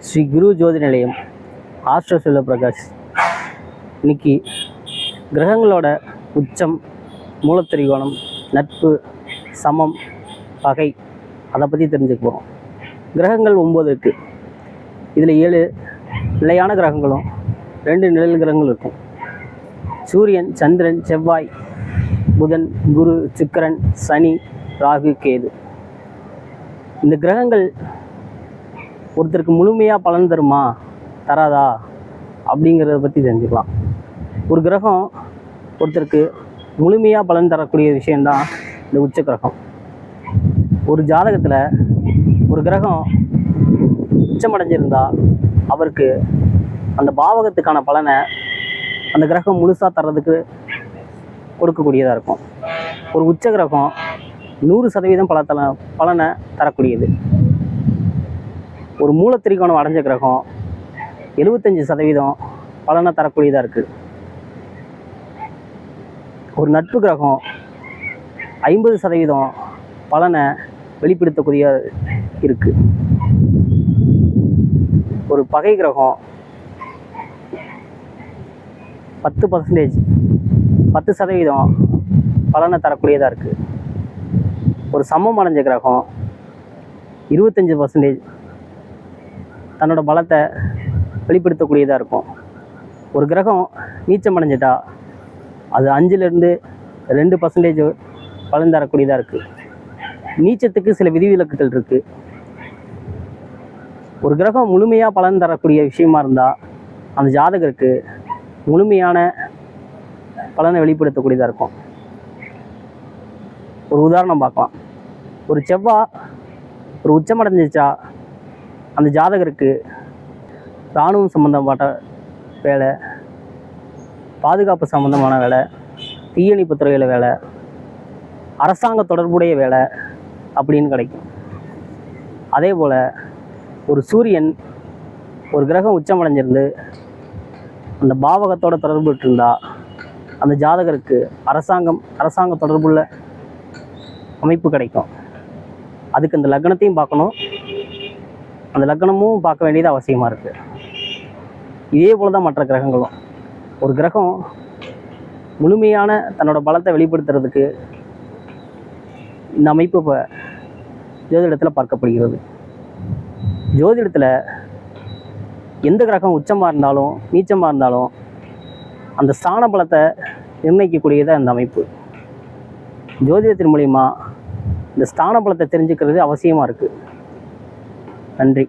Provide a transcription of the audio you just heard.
ஸ்ரீ குரு ஜோதி நிலையம் ஆஸ்ட்ரோ செல்வ பிரகாஷ். இன்னைக்கு கிரகங்களோட உச்சம், மூலத்திரிகோணம், நட்பு, சமம், பகை அதை பற்றி தெரிஞ்சுக்க போகிறோம். கிரகங்கள் 9 இருக்குது. இதில் 7 நிலையான கிரகங்களும் 2 நிழல் கிரகங்கள் இருக்கும். சூரியன், சந்திரன், செவ்வாய், புதன், குரு, சுக்கிரன், சனி, ராகு, கேது. இந்த கிரகங்கள் ஒருத்தருக்கு முழுமையாக பலன் தருமா தராதா அப்படிங்கிறத பற்றி தெரிஞ்சுக்கலாம். ஒரு கிரகம் ஒருத்தருக்கு முழுமையாக பலன் தரக்கூடிய விஷயந்தான் இந்த உச்ச கிரகம். ஒரு ஜாதகத்தில் ஒரு கிரகம் உச்சமடைஞ்சிருந்தால் அவருக்கு அந்த பாவகத்துக்கான பலனை அந்த கிரகம் முழுசாக தர்றதுக்கு கொடுக்கக்கூடியதாக இருக்கும். ஒரு உச்ச கிரகம் 100% பலனை தரக்கூடியது. ஒரு மூலத்திரிகோணம் அடைஞ்ச கிரகம் 75% பலனை தரக்கூடியதாக இருக்குது. ஒரு நட்பு கிரகம் 50% பலனை வெளிப்படுத்தக்கூடிய இருக்குது. ஒரு பகை கிரகம் 10% பலனை தரக்கூடியதாக இருக்குது. ஒரு சமம் அடைஞ்ச கிரகம் 25% தன்னோட பலத்தை வெளிப்படுத்தக்கூடியதாக இருக்கும். ஒரு கிரகம் நீச்சம் அடைஞ்சிட்டா அது 5-2% பலன் தரக்கூடியதாக இருக்குது. நீச்சத்துக்கு சில விதிவிலக்குகள் இருக்குது. ஒரு கிரகம் முழுமையாக பலன் தரக்கூடிய விஷயமா இருந்தால் அந்த ஜாதகருக்கு முழுமையான பலனை வெளிப்படுத்தக்கூடியதாக இருக்கும். ஒரு உதாரணம் பார்க்கலாம். ஒரு செவ்வாய் ஒரு உச்சமடைஞ்சிச்சா அந்த ஜாதகருக்கு இராணுவம் சம்மந்தப்பட்ட வேலை, பாதுகாப்பு சம்மந்தமான வேலை, தீயணைப்பு துறையில் வேலை, அரசாங்க தொடர்புடைய வேலை அப்படின்னு கிடைக்கும். அதே போல் ஒரு சூரியன் ஒரு கிரகம் உச்சமடைஞ்சிருந்து அந்த பாவகத்தோட தொடர்பு இருந்தால் அந்த ஜாதகருக்கு அரசாங்க தொடர்புள்ள அமைப்பு கிடைக்கும். அதுக்கு அந்த லக்னத்தையும் பார்க்கணும், அந்த லக்னமும் பார்க்க வேண்டியது அவசியமாக இருக்குது. இதே போல் தான் மற்ற கிரகங்களும். ஒரு கிரகம் முழுமையான தன்னோட பலத்தை வெளிப்படுத்துறதுக்கு இந்த அமைப்பு இப்போ ஜோதிடத்தில் பார்க்கப்படுகிறது. ஜோதிடத்தில் எந்த கிரகம் உச்சமாக இருந்தாலும் நீச்சமாக இருந்தாலும் அந்த ஸ்தான பலத்தை நிர்ணயிக்கக்கூடியதாக இந்த அமைப்பு. ஜோதிடத்தின் மூலிமா இந்த ஸ்தான பலத்தை தெரிஞ்சுக்கிறது அவசியமாக இருக்குது. நன்றி.